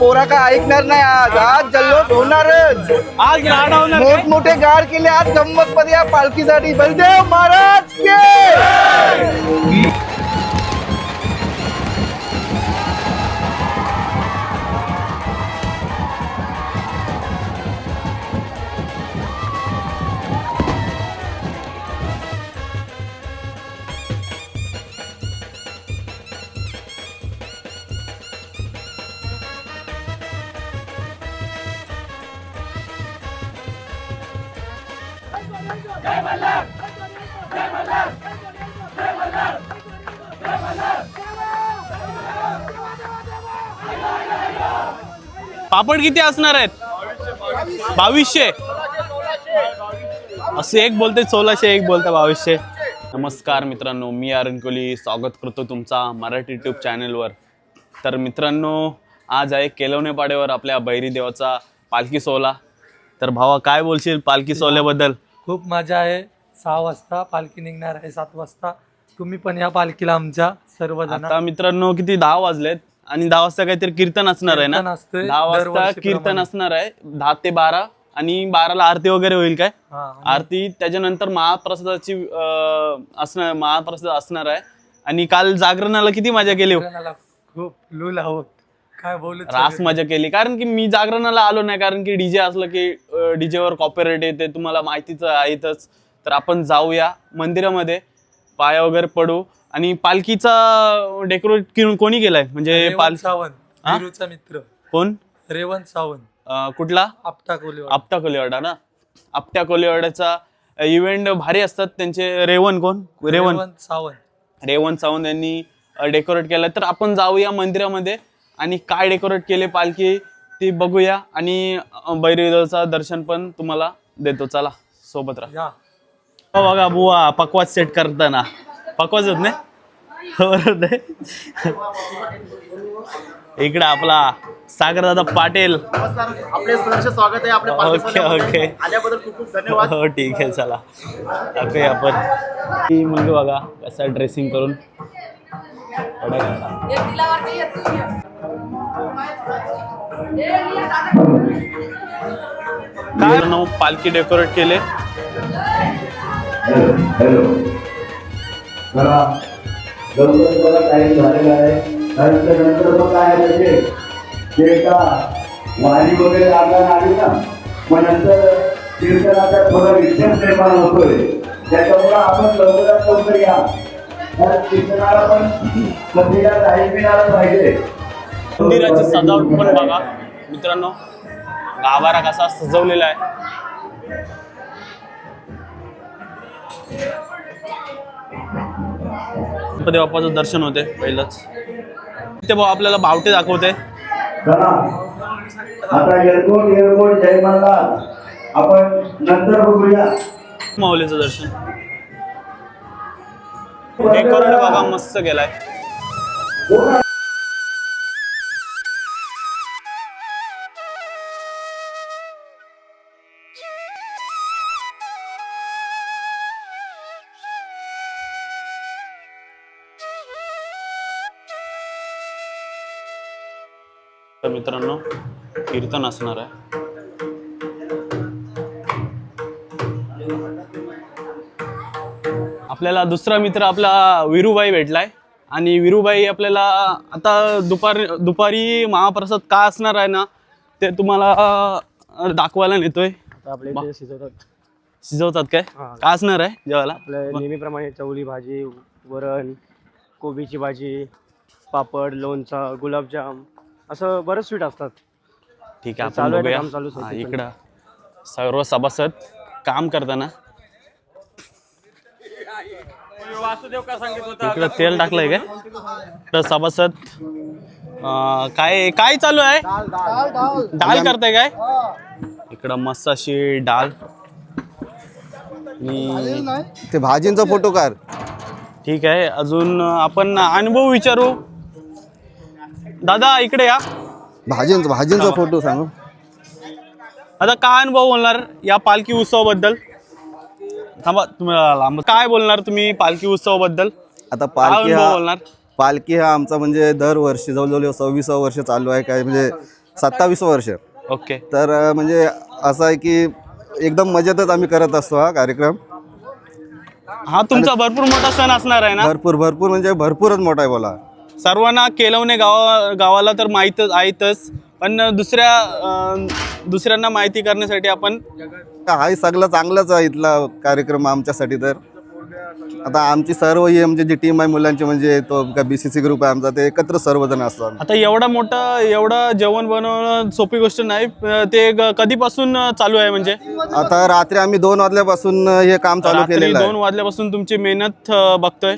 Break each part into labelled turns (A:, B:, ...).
A: पोरा का ऐकणार नाही. आज आज जल्लोष होणारच.
B: आज राडा होणार.
A: मोठमोठे गाड केले आज गंमत मध्ये या पालखीसाठी. बलदेव महाराज के
B: पापड किती असणार आहेत? 2200. असे एक बोलते 1600, एक बोलते 2200. नमस्कार मित्रांनो, मी अरुण कोहली स्वागत करतो तुमचा मराठी यूट्यूब चॅनलवर. तर मित्रांनो, आज आहे केलवणे पाड्यावर आपल्या बैरी देवाचा पालखी सोहळा. तर भावा, काय बोलशील पालखी सोहळ्याबद्दल?
C: खूप मजा आहे. 6 वाजता पालखी निघणार आहे, 7 वाजता. तुम्ही पण या पालखीला आमच्या सर्वजण.
B: आता मित्रांनो किती 10 वाजलेत आणि 10 वाजता काहीतरी कीर्तन असणार आहे ना? 10 वाजता कीर्तन असणार आहे, 10 ते 12. आणि 12ला आरती वगैरे होईल काय? आरती, त्याच्यानंतर महाप्रसादाची महाप्रसाद असणार आहे. आणि काल जागरणाला किती मजा केली?
C: खूप लूल आहोत, काय बोलू,
B: रास मजा केली. कारण की मी जागरणाला आलो नाही, कारण की डीजे असलं की डीजेवर कॉपीराइट येते, तुम्हाला माहितीच आहेतच. तर आपण जाऊया मंदिरामध्ये, पाया वगैरे पडू. आणि पालखीचा डेकोरेट कोणी केलाय? म्हणजे
C: सावंत मित्र
B: कोण?
C: रेवंत सावंत.
B: कुठला?
C: आपटा
B: कोलीवाडा ना? आपटा कोलीवाड्याचा इव्हेंट भारी असतात त्यांचे. रेवंत सावंत यांनी डेकोरेट केलं. तर आपण जाऊया मंदिरामध्ये आणि काय डेकोरेट केले पालखी ते बघूया. आणि बैरीदेवाचा दर्शन पण तुम्हाला देतो. चला सोबत राहा. बघा बुवा, पकवाज सेट करताना पकवाज होत नाही. इकडे आपला सागर दादा पाटील.
A: आपले सहर्ष स्वागत आहे आपल्या
B: ओके
A: आल्याबद्दल खूप खूप धन्यवाद.
B: हो ठीक आहे, चला टाकूया आपण. ही मुलगी बघा कसा ड्रेसिंग करून. काय नाव पालखी डेकोरेट केले.
D: टाइम झालेला आहे. नंतर मग काय आहे ते का वारी वगैरे लागणार आली ना, मग नंतर कीर्तनाचा थोडा विषय निर्माण होतोय. त्याच्यामुळे आपण लवकरात लवकर या. त्या कीर्तनाला पण कधीला टाइम मिळाला पाहिजे.
B: मंदिराची सजावट पण बघा मित्रांनो, गाभारा कसा सजवलेला आहे. गणपती बाप्पाचं दर्शन होते पहिलंच. ते भाऊ आपल्याला बावटे दाखवते.
D: आता एअरपोर्ट जय मल्हार आपण नंतर बघूया.
B: माऊलीचं दर्शन डेकोरेट बघा मस्त केलाय. तर मित्रांनो, कीर्तन असणार आहे. आपल्याला दुसरा मित्र आपला विरूबाई भेटलाय. आणि विरूबाई आपल्याला आता दुपारी महाप्रसाद का असणार आहे ना, ते तुम्हाला दाखवायला नेतोय.
E: आपले
B: शिजवतात काय? काय असणार आहे जेवायला?
E: आपल्या नेहमीप्रमाणे चवली भाजी, वरण, कोबीची भाजी, पापड, लोणचा, गुलाबजाम, असं बरंच स्वीट असतात.
B: ठीक आहे, आपण बघूया. इकडं सर्व सभासद काम करताना इकडं तेल टाकलंय काय? तर सभासद काय चालू आहे? डाल करताय काय? इकडं मस्त अशी डाल.
A: ते भाजींचा फोटो काढ.
B: ठीक आहे, अजून आपण अनुभव विचारू. दादा इकडे या.
A: भाजींचा फोटो सांगू.
B: आता काय अनुभव बोलणार या पालखी उत्सवाबद्दल? थांबा, तुम्हाला काय बोलणार तुम्ही पालखी उत्सवाबद्दल?
A: आता
B: बोलणार?
A: पालखी हा आमचा म्हणजे दरवर्षी जवळजवळ 26 वर्ष चालू आहे. काय म्हणजे
F: 27 वर्ष.
B: ओके.
F: तर म्हणजे असं आहे की एकदम मजेतच आम्ही करत असतो हा कार्यक्रम.
B: हा तुमचा भरपूर मोठा सण असणार आहे ना?
F: भरपूर म्हणजे भरपूरच मोठा आहे बोला.
B: सर्वांना केलवणे गावाला तर माहीतच आहेतच, पण दुसऱ्यांना माहिती करण्यासाठी आपण
F: हाही सगळं चांगलाच आहे इथला कार्यक्रम आमच्यासाठी. तर आता आमची सर्व ही म्हणजे जी टीम आहे मुलांची, म्हणजे तो BCC ग्रुप आहे आमचा, ते एकत्र सर्वजण असतो.
B: आता एवढं जेवण बनवणं सोपी गोष्ट नाही. ते कधीपासून चालू आहे म्हणजे?
F: आता रात्री आम्ही 2 वाजल्यापासून हे काम चालू केलेलं आहे.
B: 2 वाजल्यापासून तुमची मेहनत बघतोय.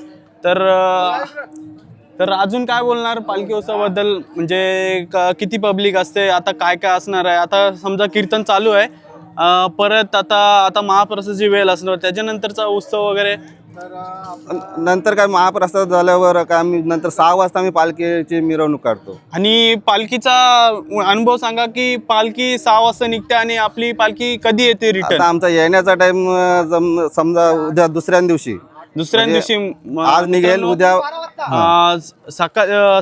B: तर अजून काय बोलणार पालखी उत्सवाबद्दल? म्हणजे किती पब्लिक असते, आता काय काय असणार आहे? आता समजा कीर्तन चालू आहे, परत आता महाप्रसादाची वेळ असणार, त्याच्यानंतरचा उत्सव वगैरे
F: नंतर काय महाप्रसाद झाल्यावर काय आम्ही नंतर 6 वाजता आम्ही पालखीची मिरवणूक काढतो.
B: आणि पालखीचा अनुभव सांगा की पालखी 6 वाजता निघते आणि आपली पालखी कधी येते रिटर्न?
F: आता आमचा येण्याचा टाइम समजा उद्या दुसऱ्या दिवशी आज निघेल, उद्या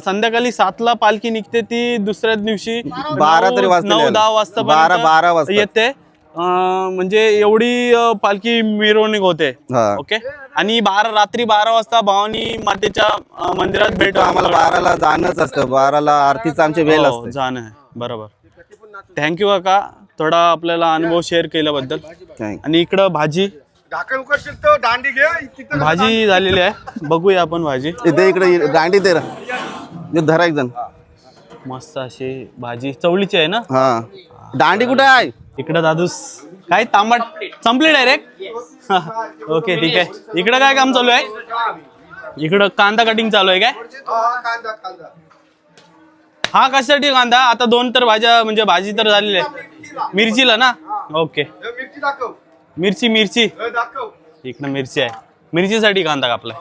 B: संध्याकाळी 7ला पालखी निघते, ती दुसऱ्या दिवशी
F: 12 वाजता
B: 9-10 वाजता
F: 12 वाजता
B: येते. म्हणजे एवढी पालखी मिरवणूक होते. ओके. आणि रात्री 12 वाजता भवानी मातेच्या मंदिरात भेट.
F: आम्हाला 12ला जाणंच असतं, 12ला आरतीचा आमची वेळ असते.
B: जाणं आहे. बरोबर. थँक्यू काका, थोडा आपल्याला अनुभव शेअर केल्याबद्दल. आणि इकडं भाजी झालेली आहे, बघूया आपण भाजी.
F: इकडे दांडी दे धरा एक जण.
B: मस्त अशी भाजी चवळीची आहे ना?
F: हा. दांडी कुठे आहे?
B: इकडं दादूस काय तांबट संपले डायरेक्ट. ओके ठीक आहे. इकडं काय काम चालू आहे? इकडं कांदा कटिंग चालू आहे काय? हा कशासाठी कांदा? आता 2 तर भाज्या म्हणजे भाजी तर झालेली आहे. मिरचीला ना? ओके. मिरची इकडं मिरची आहे, मिरचीसाठी कांदा कापलाय.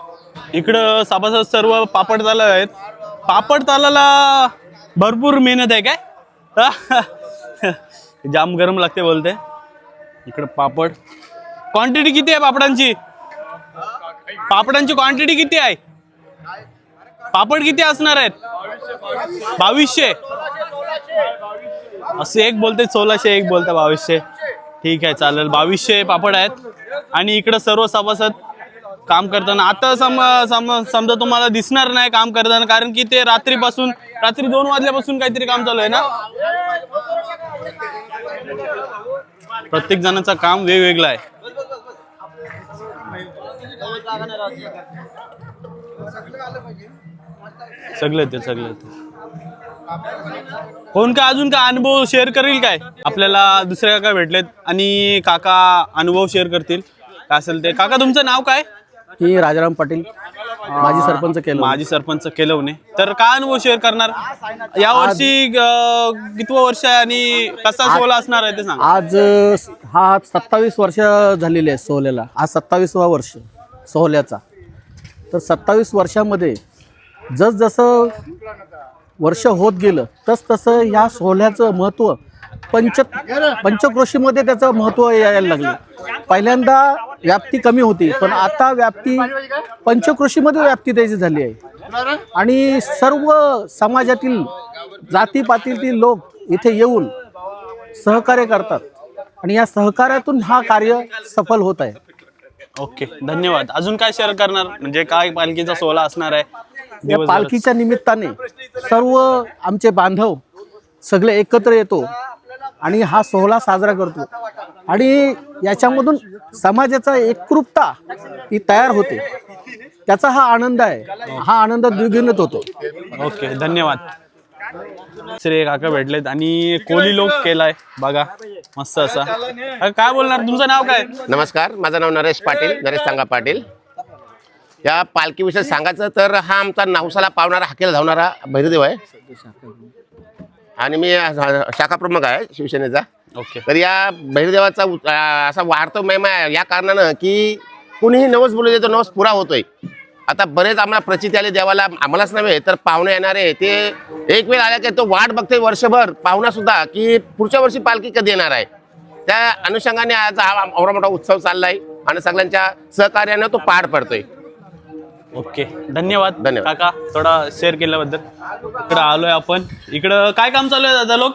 B: इकडं सभासद सर्व पापड ताला आहेत. पापड तालाला भरपूर मेहनत आहे काय? जाम गरम लागते बोलते. इकडं पापड. क्वांटिटी किती आहे पापडांची? क्वांटिटी किती आहे? पापड किती असणार आहेत? 2200. असं एक बोलते 1600, एक बोलते 2200. ठीक आहे चालेल. 2200 पापड आहेत. आणि इकडं सर्व सभासद काम करताना आता समजा तुम्हाला दिसणार नाही काम करताना, कारण की ते रात्री 2 वाजल्यापासून काहीतरी काम चालू आहे ना. प्रत्येक जणांचं काम वेगवेगळं आहे. सगळं येते. कोण काय अजून काय अनुभव शेअर करेल काय? आपल्याला दुसरे काका भेटलेत आणि काका अनुभव शेअर करतील काय असेल ते. काका तुमचं नाव काय?
G: मी राजाराम पाटील, माजी सरपंच केलवणे.
B: तर काय अनुभव शेअर करणार? या वर्षी कितवं वर्ष आहे आणि कसा सोहळा असणार आहे ते सांग.
G: आज हा 27 वर्ष झालेले आहे सोहळ्याला. आज 27वा वर्ष सोहळ्याचा. तर 27 वर्षामध्ये जसजसं वर्ष होत गेलं तसं ह्या सोहळ्याचं महत्त्व पंचक्रोशीमध्ये त्याचं महत्त्व यायला लागलं. पहिल्यांदा व्याप्ती कमी होती, पण आता व्याप्ती पंचक्रोशीमध्ये व्याप्ती त्याची झाली आहे. आणि सर्व समाजातील जातीपातीतील लोक इथे येऊन सहकार्य करतात आणि या सहकार्यातून हा कार्य सफल होत आहे.
B: ओके धन्यवाद. अजून काय शेअर करणार? म्हणजे काय पालखीचा सोहळा असणार आहे?
G: या पालखीच्या निमित्ताने सर्व आमचे बांधव सगळे एकत्र येतो आणि हा सोहळा साजरा करतो. आणि याच्यामधून समाजाचा एकरूपता ही तयार होते. त्याचा हा आनंद आहे. हा आनंद द्विगुणित होतो.
B: ओके धन्यवाद. श्री काका भेटलेत आणि कोली लोक केलाय बघा मस्त असा. काय बोलणार? तुमचं नाव काय?
H: नमस्कार, माझं नाव नरेश पाटील, नरेश सांगा पाटील. या पालखीविषयी सांगायचं तर हा आमचा नवसाला पावणारा हाकेला धावणारा भैरदेव आहे आणि मी शाखा प्रमुख आहे शिवसेनेचा.
B: ओके.
H: तर या भैरदेवाचा असा वाढतो महिमा या कारणानं की कुणीही नवस बोलू देतो, नवस पुरा होतोय. आता बरेच आम्हाला प्रचिती आले देवाला, आम्हालाच नव्हे तर पाहुणे येणारे ते एक वेळ आल्या की तो वाट बघते वर्षभर पाहुणा सुद्धा की पुढच्या वर्षी पालखी कधी येणार आहे. त्या अनुषंगाने आज हा एवढा मोठा उत्सव चाललाय आणि सगळ्यांच्या सहकार्यानं तो पार पडतोय.
B: ओके धन्यवाद.
H: धन्यवाद
B: काका थोडा शेअर केल्याबद्दल. इकडं आलोय आपण. इकडं काय काम चालू आहे दादा लोक?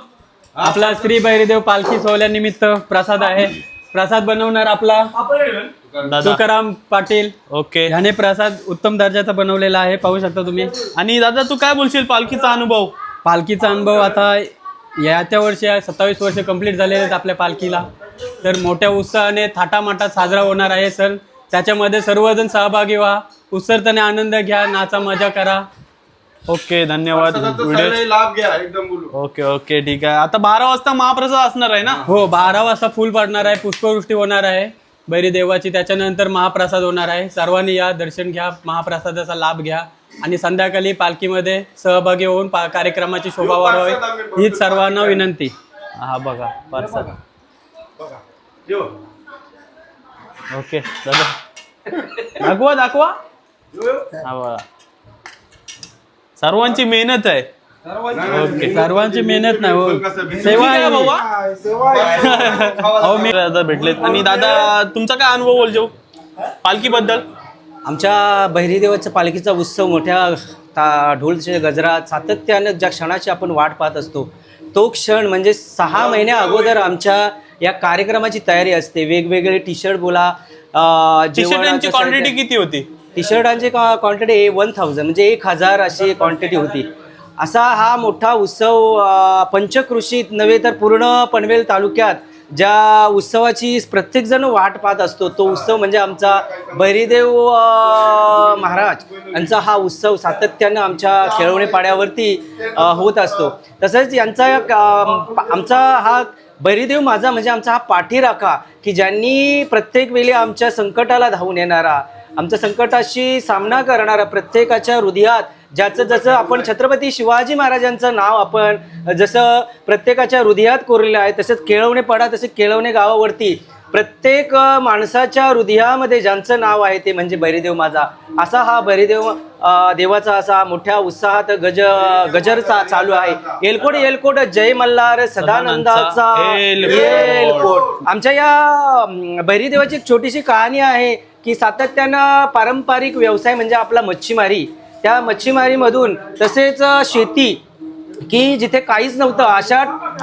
I: आपला श्री भैरीदेव पालखी सोहळ्यानिमित्त प्रसाद आहे. प्रसाद बनवणार आपला तुकाराम पाटील.
B: ओके.
I: ह्याने प्रसाद उत्तम दर्जाचा बनवलेला आहे, पाहू शकता तुम्ही.
B: आणि दादा तू काय बोलशील पालखीचा अनुभव?
I: पालखीचा अनुभव आता याच्या वर्षी 27 वर्ष कंप्लीट झालेले आहेत आपल्या पालखीला. तर मोठ्या उत्साहाने थाटामाटात साजरा होणार आहे सण. त्याच्यामध्ये सर्वजण सहभागी व्हा, उत्सर्ताने आनंद घ्या, नाचा मजा करा.
B: ओके, धन्यवाद.
A: लाभ घ्या एकदम बोलू.
B: ओके ओके ठीक आहे. आता 12 वाजता महाप्रसाद असणार आहे ना?
I: हो, 12 वाजता फुल पडणार आहे, पुष्पवृष्टी होणार आहे भैरीदेवाची. त्याच्यानंतर महाप्रसाद होणार आहे. सर्वांनी या, दर्शन घ्या, महाप्रसादाचा लाभ घ्या आणि संध्याकाळी पालखीमध्ये सहभागी होऊन कार्यक्रमाची शोभा वाढवावी हीच सर्वांना विनंती.
B: हा बघा प्रसाद. ओके दादा दाखवा. हा बघा, सर्वांची मेहनत आहे.
I: ओके, सर्वांची मेहनत नाही हो, सेवा आहे बाबा.
B: हो मी दादा भेटलेत. आणि दादा तुमचा काय अनुभव बोलजो पालखीबद्दल?
J: आमच्या भैरीदेवाच्या पालखीचा उत्सव मोठ्या ढोलच्या गजरात सातत्यानं ज्या क्षणाची आपण वाट पाहत असतो, तो क्षण म्हणजे 6 महिन्या अगोदर आमच्या या कार्यक्रमाची तयारी असते. वेगवेगळे टी शर्ट बोला,
B: टी-शर्टांची क्वांटिटी किती होती?
J: टी शर्टांची क्वांटिटी 1000 म्हणजे 1000 अशी क्वांटिटी होती. असा हा मोठा उत्सव पंचक्रोशीत नव्हे तर पूर्ण पनवेल तालुक्यात ज्या उत्सवाची प्रत्येकजण वाट पाहत असतो, तो उत्सव म्हणजे आमचा भैरीदेव महाराज यांचा हा उत्सव सातत्यानं आमच्या खेळवणे पाड्यावरती होत असतो. तसंच यांचा आमचा हा भैरीदेव माझा म्हणजे आमचा हा पाठीराखा, की ज्यांनी प्रत्येक वेळी आमच्या संकटाला धावून येणारा, आमच्या संकटाशी सामना करणारा, प्रत्येकाच्या हृदयात ज्याचं जसं आपण छत्रपती शिवाजी महाराजांचं नाव आपण जसं प्रत्येकाच्या हृदयात कोरलेलं आहे, तसंच केळवणे पाडा, तसे केळवणे गावावरती प्रत्येक माणसाच्या हृदयामध्ये ज्यांचं नाव आहे ते म्हणजे भैरीदेव माझा. असा हा भैरीदेव देवाचा असा मोठ्या उत्साहात गजर चालू आहे. एलकोट एलकोट जय मल्हार सदानंदाचा एलकोट. आमच्या या भैरीदेवाची एक छोटीशी कहाणी आहे की सातत्यानं पारंपरिक व्यवसाय म्हणजे आपला मच्छीमारी, त्या मच्छीमारीमधून तसेच शेती की जिथे काहीच नव्हतं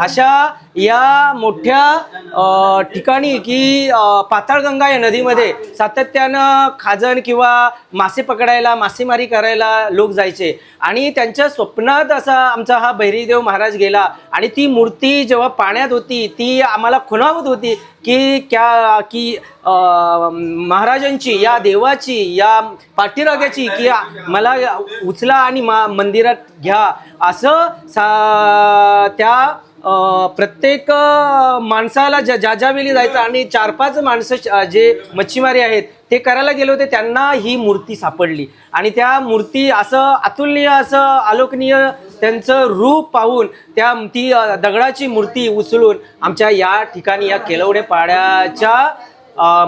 J: अशा या मोठ्या ठिकाणी की पाताळगंगा या नदीमध्ये सातत्यानं खाजण किंवा मासे पकडायला, मासेमारी करायला लोक जायचे. आणि त्यांच्या स्वप्नात असा आमचा हा भैरीदेव महाराज गेला आणि ती मूर्ती जेव्हा पाण्यात होती ती आम्हाला खुणावत होती की महाराजांची, या देवाची, या पाठीराख्याची की मला उचला आणि मंदिरात घ्या असं त्या प्रत्येक माणसाला ज्या वेळी जायचं आणि 4-5 माणसं जे मच्छीमारी आहेत ते करायला गेले होते, त्यांना ही मूर्ती सापडली. आणि त्या मूर्ती असं अतुलनीय, असं आलोकनीय त्यांचं रूप पाहून ती दगडाची मूर्ती उचलून आमच्या या ठिकाणी या केलवडे पाड्याच्या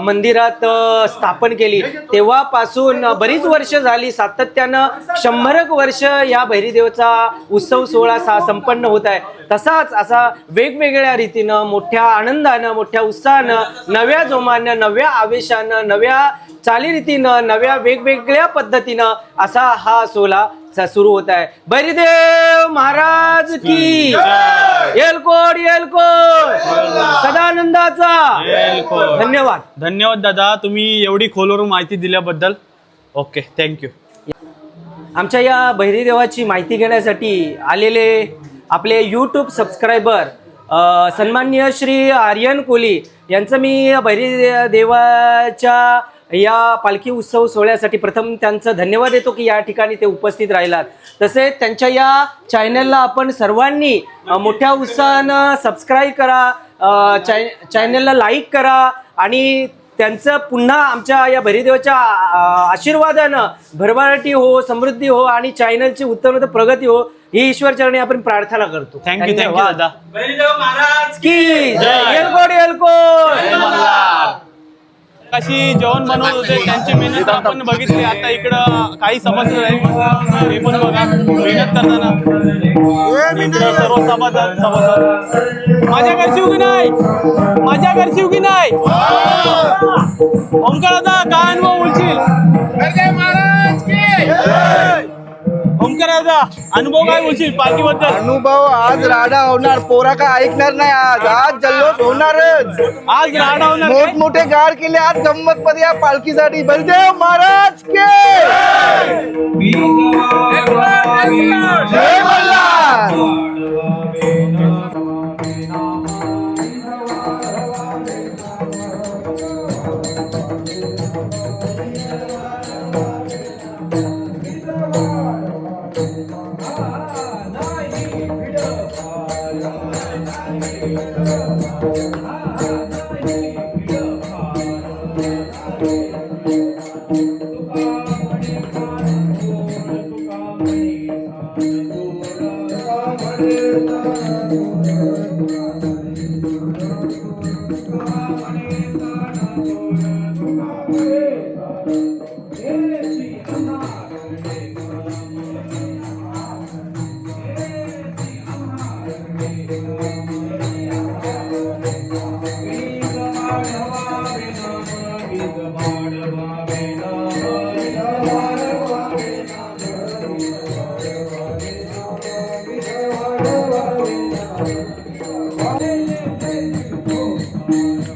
J: मंदिरात स्थापन केली. तेव्हापासून बरीच वर्ष झाली, सातत्यानं 100 वर्ष या भैरीदेवाचा उत्सव सोहळा संपन्न होत आहे. तसाच असा वेगवेगळ्या रीतीनं, मोठ्या आनंदानं, मोठ्या उत्साहानं, नव्या जोमानं, नव्या आवेशानं, नव्या चालीरीतीनं, नव्या वेगवेगळ्या पद्धतीनं असा हा सोहळा सुरू होत आहे. भैरीदेव महाराज की एलकोट एलकोट सदानंदाचा. धन्यवाद.
B: धन्यवाद दादा, तुम्ही एवढी खोलवर माहिती दिल्याबद्दल. Okay, thank you.
J: आमच्या या भैरीदेवाची माहिती घेण्यासाठी आलेले आपले यूट्यूब सबस्क्रायबर सन्माननीय श्री आर्यन कोली यांचं मी भैरीदेवाच्या या पालखी उत्सव सोहळ्यासाठी प्रथम त्यांचं धन्यवाद देतो की या ठिकाणी ते उपस्थित राहिलात. तसेच त्यांच्या या चॅनलला आपण सर्वांनी मोठ्या उत्साहानं सबस्क्राईब करा, चॅनलला लाईक करा आणि त्यांचं पुन्हा आमच्या या भैरीदेवाच्या आशीर्वादानं भरभराटी हो, समृद्धी हो आणि चॅनलची उत्तरोत्तर प्रगती हो ही ईश्वर चरणी आपण प्रार्थना करतो.
B: थँक्यू दादा.
I: भैरीदेव महाराज
J: की एलकोट एलकोट.
B: कशी जेवण बनवत होते त्यांची मेहनत आपण बघितली. आता इकडं काही समजलं नाही, हे पण बघा मेहनत करताना सर्व सभासद. माझ्या घरची उगी नाही, माझ्या घरची उगी नाही. ओंकार दादा काय अनुभव बोलशील? ओंकार दादा अनुभव काय बोलशील पालखीबद्दल?
A: अनुभव आज राडा होणार, पोरा का ऐकणार नाही. आज आज जल्लोष होणारच.
B: आज राडा होणार काय?
A: मोठमोठे गाड केले आज गंमत मध्ये या पालखीसाठी. बलदेव महाराज के जय मल्हार.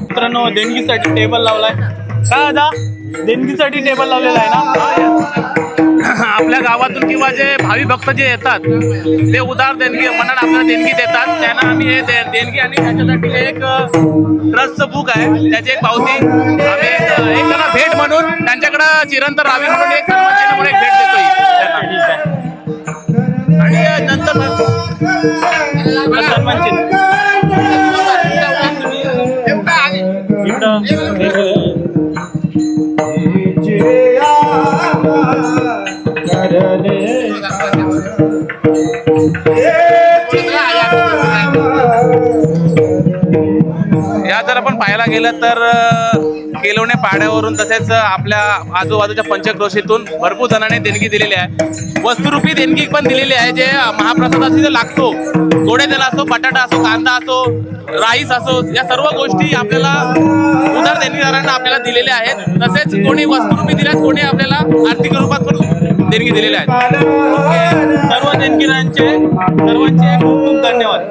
B: मित्रांनो देणगीसाठी टेबल लावलाय. काय दादा देणगीसाठी टेबल लावलेला आहे ना?
K: आपल्या गावातून किंवा जे भावी भक्त जे येतात ते उदार देणगी मनात आपल्याला देणगी देतात. त्यांना आम्ही हे देणगी आणि त्याच्यासाठी एक ट्रस्टचं बुक आहे, त्याची एक पावती आम्ही एक त्यांना भेट म्हणून त्यांच्याकडे चिरंतन राहावी म्हणून एक सन्मान चिन्ह म्हणून एक भेट देतोय. आणि नंतर
B: सन्मान चिन्ह
K: या जर आपण पाहायला गेलं तर केलवणे पाड्यावरून तसेच आपल्या आजूबाजूच्या पंचक्रोशीतून भरपूर जणांनी देणगी दिलेली आहे. वस्तुरूपी देणगी पण दिलेली आहे, जे महाप्रसादासाठी जो लागतो, गोडे तेल असो, बटाटा असो, कांदा असो, राईस असो, या सर्व गोष्टी आपल्याला उदार देणगीदारांना आपल्याला दिलेल्या आहेत. तसेच कोणी वस्तुरूपी दिल्यात, कोणी आपल्याला आर्थिक रूपात पण देणगी दिलेल्या आहेत.
B: सर्व देणगीदारांचे सर्वांचे खूप खूप धन्यवाद.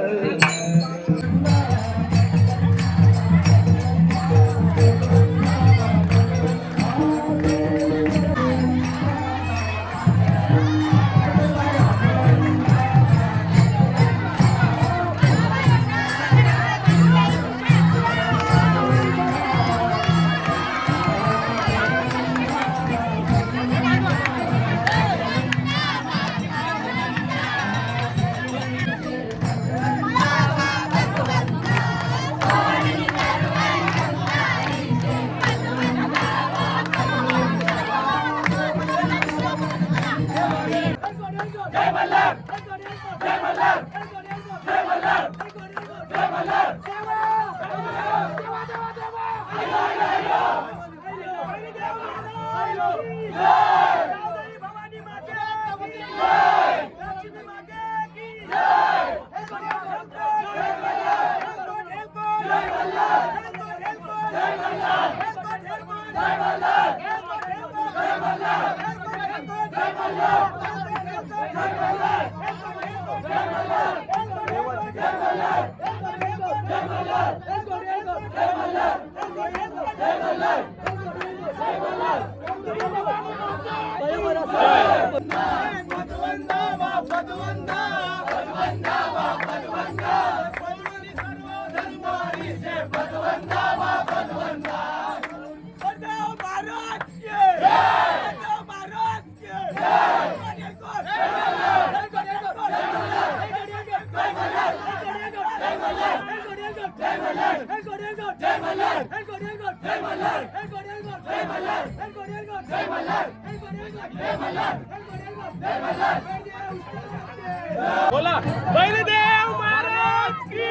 K: बोला बैलदेव महाराज की,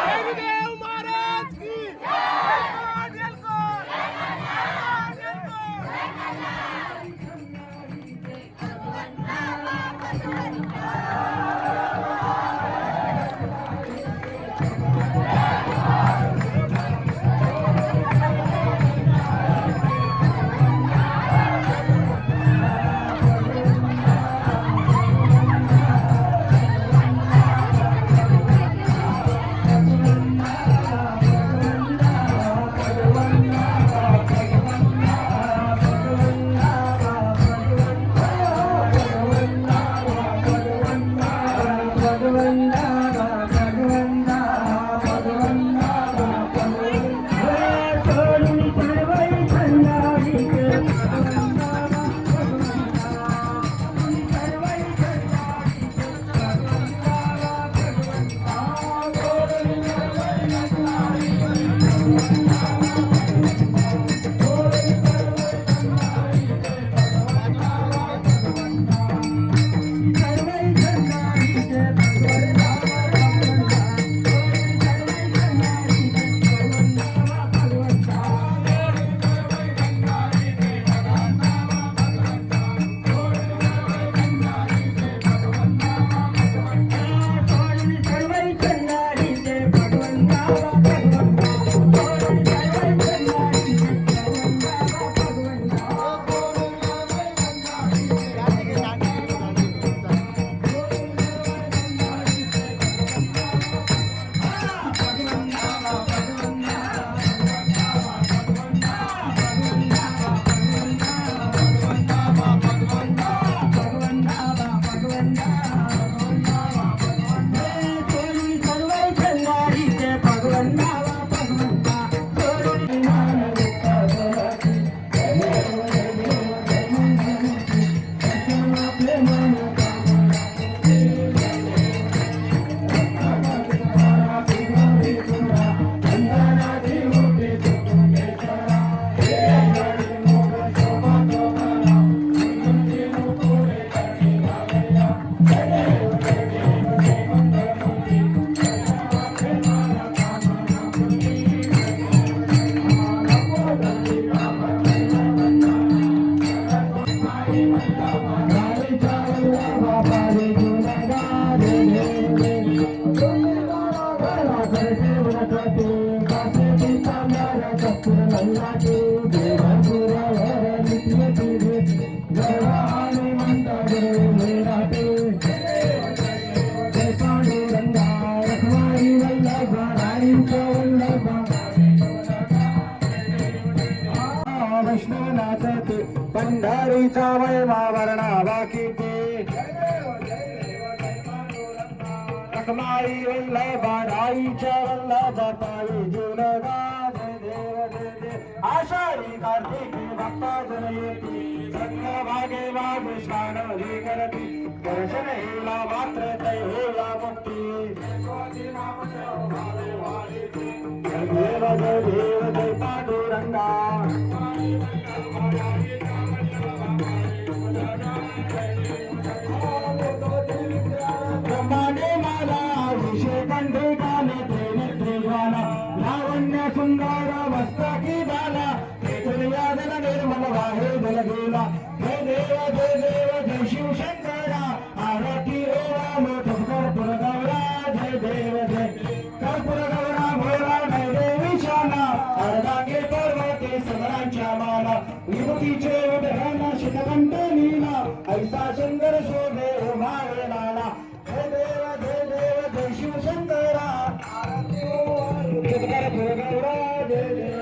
K: बैलदेव महाराज की.
D: पंढरीचा वैमावरणा वाकिते रखमाई वल्लभा राईच्या वल्लभा पायी जुलगा जय देव जय देव आषाढी कार्तिकी भक्ता जन येती चंद्रभागे वाग स्नानरी करती दर्शन हेला मात्र तै हेला मुक्ती जय देव जय पांडुरंगा ब्रह्मांडे माला विषयकंठे काले त्रिनेत्रिज्वाला लावण्य सुंदर मस्तकी बाला यादन निर्मल वाहे जल गेला जय देव जय शिव शंकरा आरती ओवालो कर्पूर गौरा जय देव जय कर्पूर गौरा भोला जय देवी शाला अर्धांगे पर्वते सगळ्यांच्या माला विभूतीचे उदहरण शितकंठे नीला ऐसा सुंदर शोभे उभावे लाला जय देव जय शिव शंकरा आरती ओवालो कर्पूर गौरा जय देव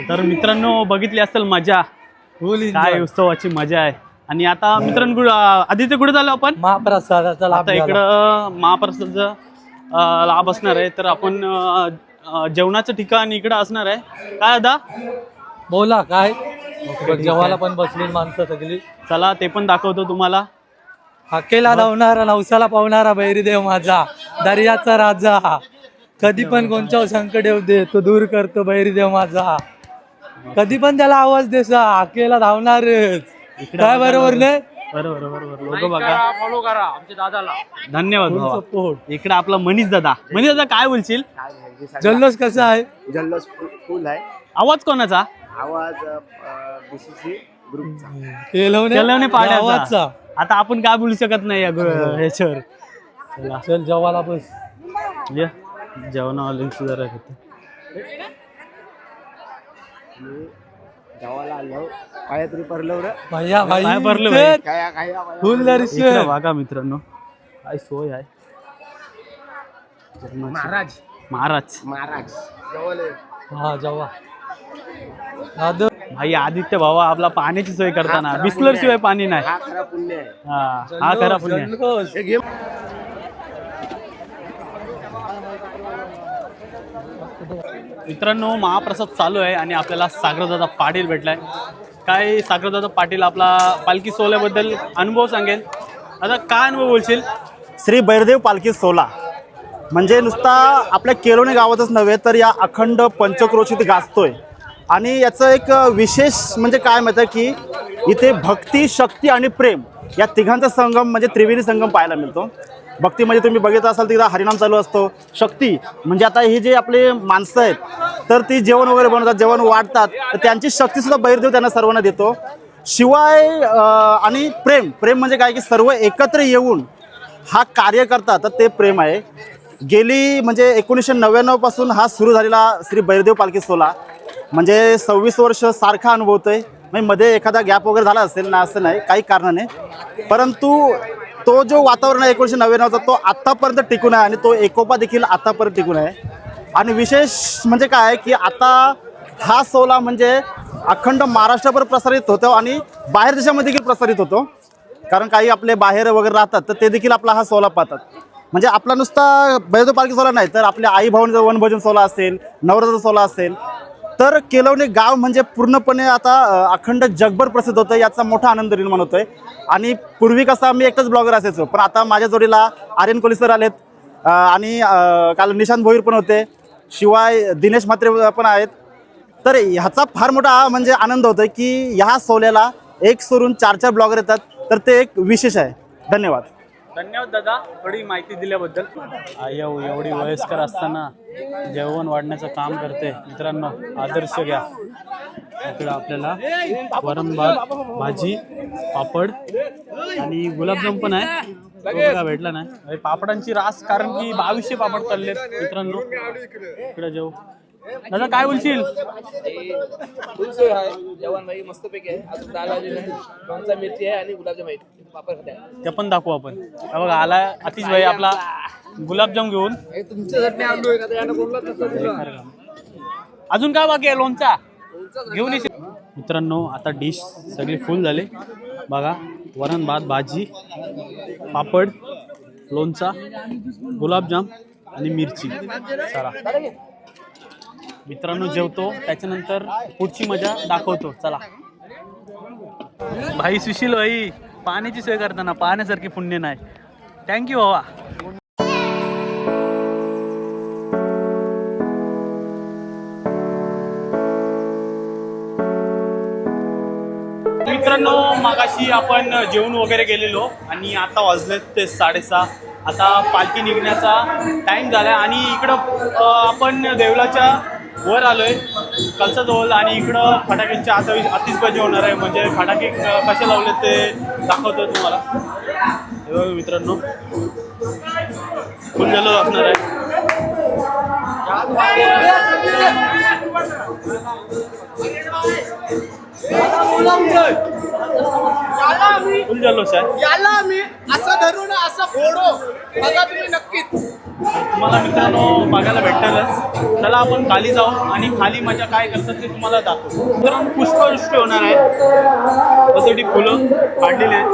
B: तर मित्रांनो बघितली असेल मजा, काय उत्सवाची मजा आहे. आणि आता मित्रांनो आदित्य कुठे झालो आपण?
C: महाप्रसादाचा लाभ
B: आता इकडं महाप्रसादाचा लाभ असणार आहे. तर आपण जेवणाचं ठिकाण इकडं असणार आहे. काय दादा
C: बोला काय? जेवायला पण बसली माणसं सगळी.
B: चला ते पण दाखवतो तुम्हाला.
C: हाकेला धावणारा नवसाला पावणारा बैरीदेव माझा, दर्याचा राजा, कधी पण कोणच्या संकट येऊ दे तो दूर करतो बैरीदेव माझा. कधी पण त्याला आवाज देसा, हाकेला धावणारच. काय बरोबर नाही?
B: बरोबर. लोक बघा, फॉलो करा आमच्या दादाला. धन्यवाद भावा. इकडे आपला मनीष दादा. मनीष दादा काय बोलशील?
C: जल्लोष कसा आहे?
E: जल्लोष फुल आहे.
B: आवाज कोणाचा?
E: आवाज बीसीसी ग्रुपचा.
B: केलवणे पाड्याचा.
C: आवाजचा.
B: आता आपण काय बोलू शकत नाही या ह्याच्यावर. चला
C: चल जेवायला बस.
B: ये जेवणावाल्यांची जरा
E: गावाला आलो काय तरी परलं
C: भैया
B: काय
C: भाई
B: भरलं
C: चल.
B: भाई?
E: काय
C: फुल
B: इकडे
C: दर्शन.
B: बघा मित्रांनो काय सोय आहे. महाराज
C: हा जेवा दादा.
B: भाई आदित्य भावा आपला पाण्याची सोय करताना बिस्लर शिवाय पाणी नाही.
E: हा खरा पुण्य आहे.
B: हा खरा पुण्य आहे.
C: जल्लोष.
B: मित्रांनो महाप्रसाद चालू आहे आणि आपल्याला सागरदादा पाटील भेटलाय. काय सागरदादा पाटील आपला पालखी सोहळ्याबद्दल अनुभव सांगेल. आता काय अनुभव बोलशील?
L: श्री बैरदेव पालखी सोहळा म्हणजे नुसता आपल्या केलोणे गावातच नव्हे तर या अखंड पंचक्रोशीत गाजतोय. आणि याचं एक विशेष म्हणजे काय माहिती आहे की इथे भक्ती, शक्ती आणि प्रेम या तिघांचा संगम म्हणजे त्रिवेणी संगम पाहायला मिळतो. भक्ती म्हणजे तुम्ही बघितलं असाल तिथं हरिनाम चालू असतो. शक्ती म्हणजे आता हे जे आपले माणसं आहेत तर ती जेवण वगैरे बनवतात, जेवण वाढतात, तर त्यांची शक्तीसुद्धा बैरदेव त्यांना सर्वांना देतो. शिवाय आणि प्रेम म्हणजे काय की सर्व एकत्र येऊन हा कार्य करतात, तर ते प्रेम आहे. गेली म्हणजे 1999 पासून हा सुरू झालेला श्री बैरदेव पालखी सोहळा म्हणजे 26 वर्ष सारखा अनुभवतोय. म्हणजे मध्ये एखादा गॅप वगैरे झाला असेल ना, असं नाही काही कारणाने, परंतु तो जो वातावरण आहे 1999चा तो आत्तापर्यंत टिकून आहे आणि तो एकोपा देखील आत्तापर्यंत टिकून आहे. आणि विशेष म्हणजे काय की आता हा सोहळा म्हणजे अखंड महाराष्ट्रभर प्रसारित होतो आणि बाहेर देशामध्ये देखील प्रसारित होतो. कारण काही आपले बाहेर वगैरे राहतात तर ते देखील आपला हा सोहळा पाहतात. म्हणजे आपला नुसता बैरदेव पालखी सोहळा नाही तर आपल्या आई भावांचा वनभोजन सोहळा असेल, नवरात्राचा सोहळा असेल, तर केलवणे गाव म्हणजे पूर्णपणे आता अखंड जगभर प्रसिद्ध होतं. याचा मोठा आनंद निर्माण होतोय. आणि पूर्वी कसा मी एकटाच ब्लॉगर असायचो, पण आता माझ्या जोडीला आर्यन कोली सर आलेत आणि काल निशांत भोईर पण होते, शिवाय दिनेश म्हात्रे पण आहेत. तर ह्याचा फार मोठा म्हणजे आनंद होतोय की ह्या सोहळ्याला एक सोडून 4 ब्लॉगर येतात, तर ते एक विशेष आहे. धन्यवाद.
B: धन्यवाद दादा थोडी माहिती दिल्याबद्दल. एवढी वयस्कर असताना जेवण वाढण्याचं काम करते. मित्रांनो आदर्श घ्या. इकडं आपल्याला वरण भात, भाजी, पापड आणि गुलाबजाम पण आहे. तो भेटला नाही. पापडांची रास कारण की 2200 पापड चाललेत मित्रांनो. इकडे जेव. दादा काय बोलशील?
A: जेवण भाई मस्त पैकी आहे. अजून दाल आलेली आहे, लोणचा मिरची आहे आणि गुलाबजाम आहे. पापड खाते.
B: ते पण दाखवू आपण. बघा आला आतिश भाई आपला गुलाबजाम घेऊन.
A: तुमच्यासाठी आलोय का? यानं बोललाच नसतं.
B: अजून काय बाकी आहे? लोणचा घेऊन येशील? मित्रांनो आता डिश सगळी फुल झाली. बघा वरण भात, भाजी, पापड, लोणचा, गुलाबजाम आणि मिरची. चला मित्रांनो जेवतो, त्याच्यानंतर पुढची मजा दाखवतो. चला भाई सुशील भाई पाण्याची सोय करताना पाण्यासारखी पुण्य नाही. थँक्यू बाबा. मित्रांनो मागाशी आपण जेवण वगैरे गेलेलो आणि आता वाजलेत ते 6:30. आता पालखी निघण्याचा टाइम झाला आणि इकडं आपण देवळाच्या वर आलोय कलसाजवळ आणि इकडं फटाक्यांची आतिषबाजी होणार आहे. म्हणजे फटाके कसे लावले ते दाखवतो तुम्हाला. हे बघा मित्रांनो फुल जल्लोष असणार आहे. फुल जल्लोष आहे.
A: याला मी असं धरून असं फोडो बघा तुम्ही नक्कीच.
B: तुम्हाला मित्रांनो बघायला भेटतीलच. चला आपण खाली जाऊ आणि खाली मजा काय करतात ते तुम्हाला दाखवतो. मित्रांनो पुष्पवृष्टी होणार आहे. त्यासाठी फुलं काढलेली आहेत.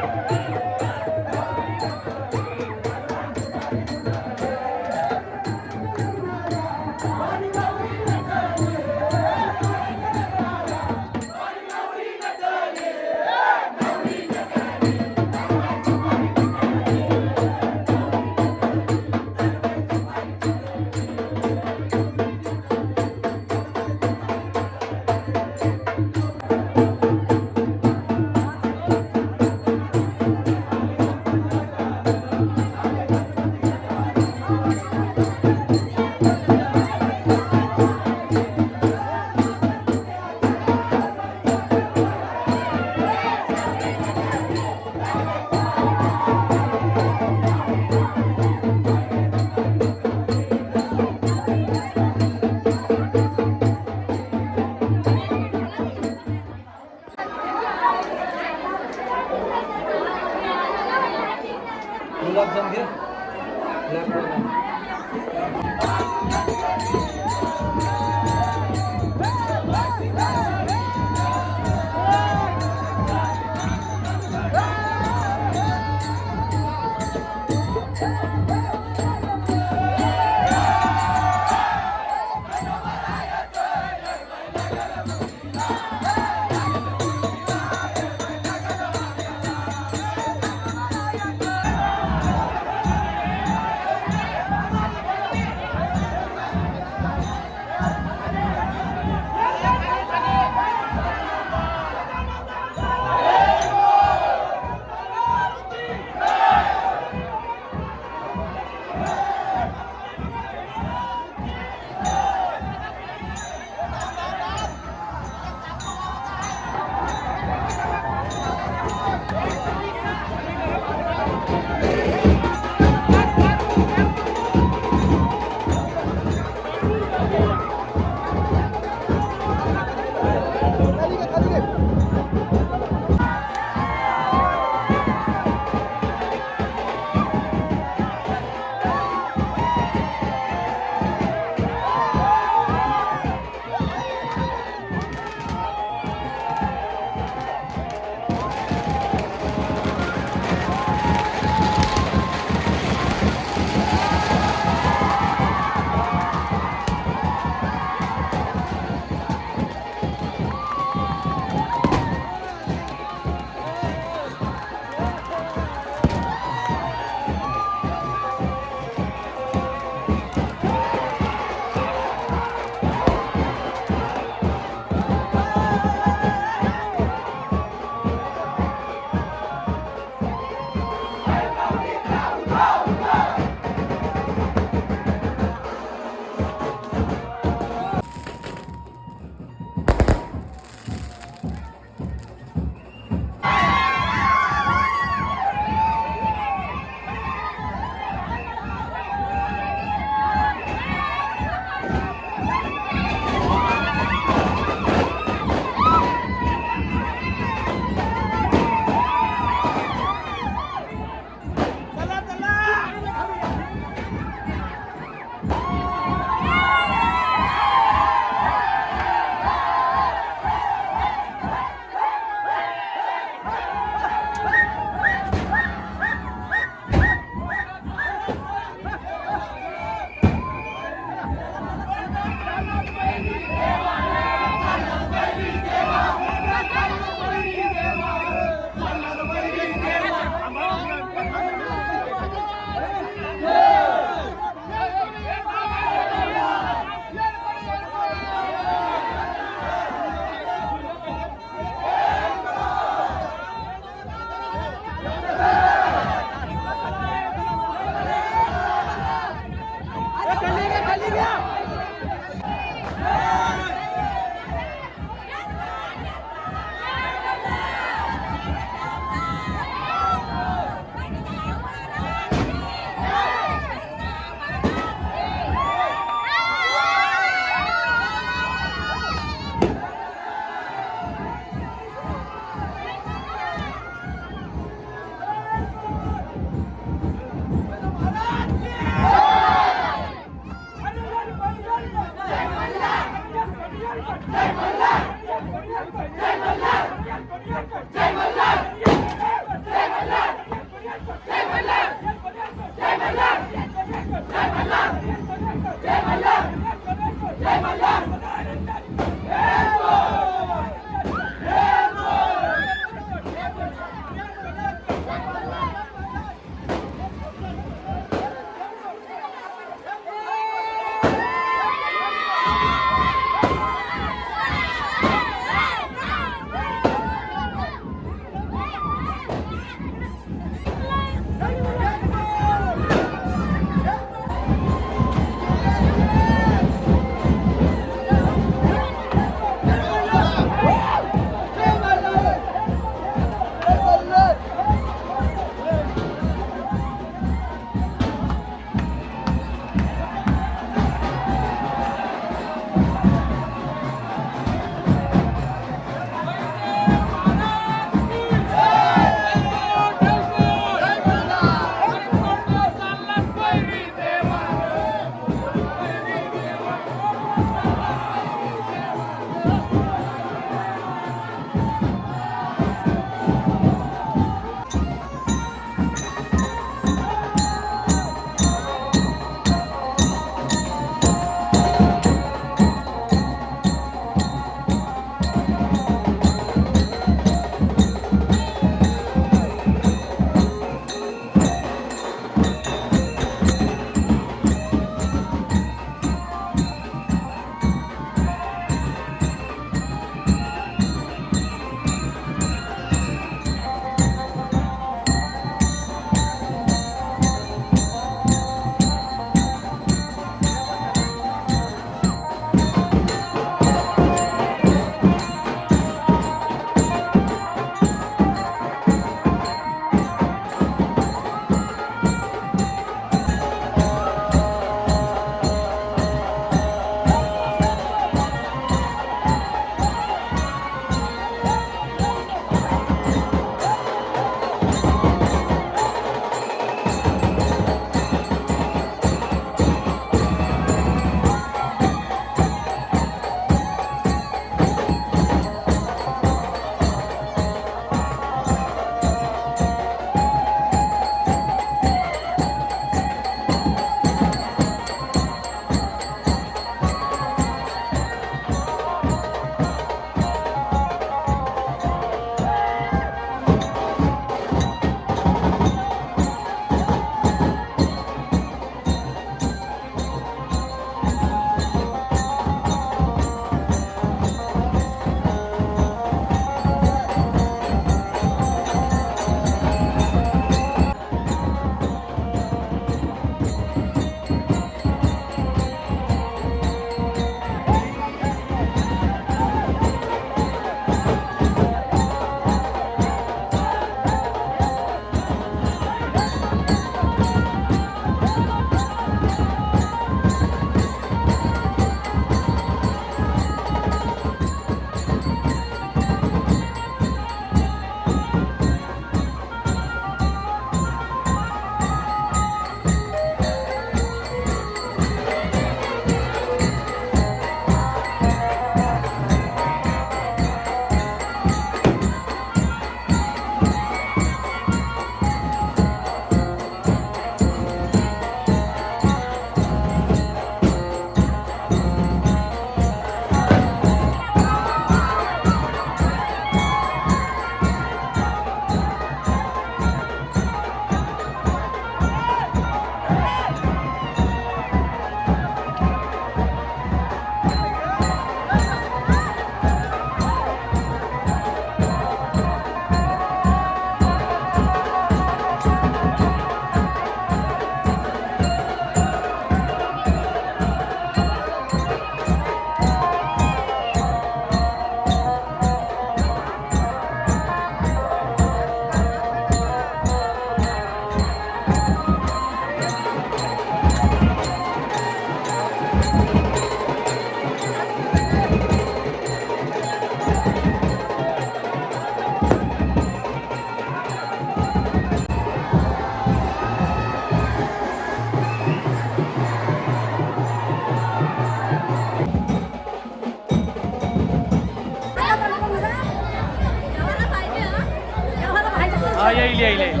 I: येईल येईल येईल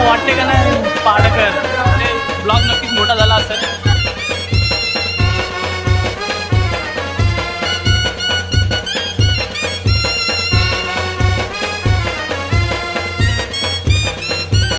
B: वाटते का नाही पाडकर ब्लॉग नक्कीच मोठा झाला असेल.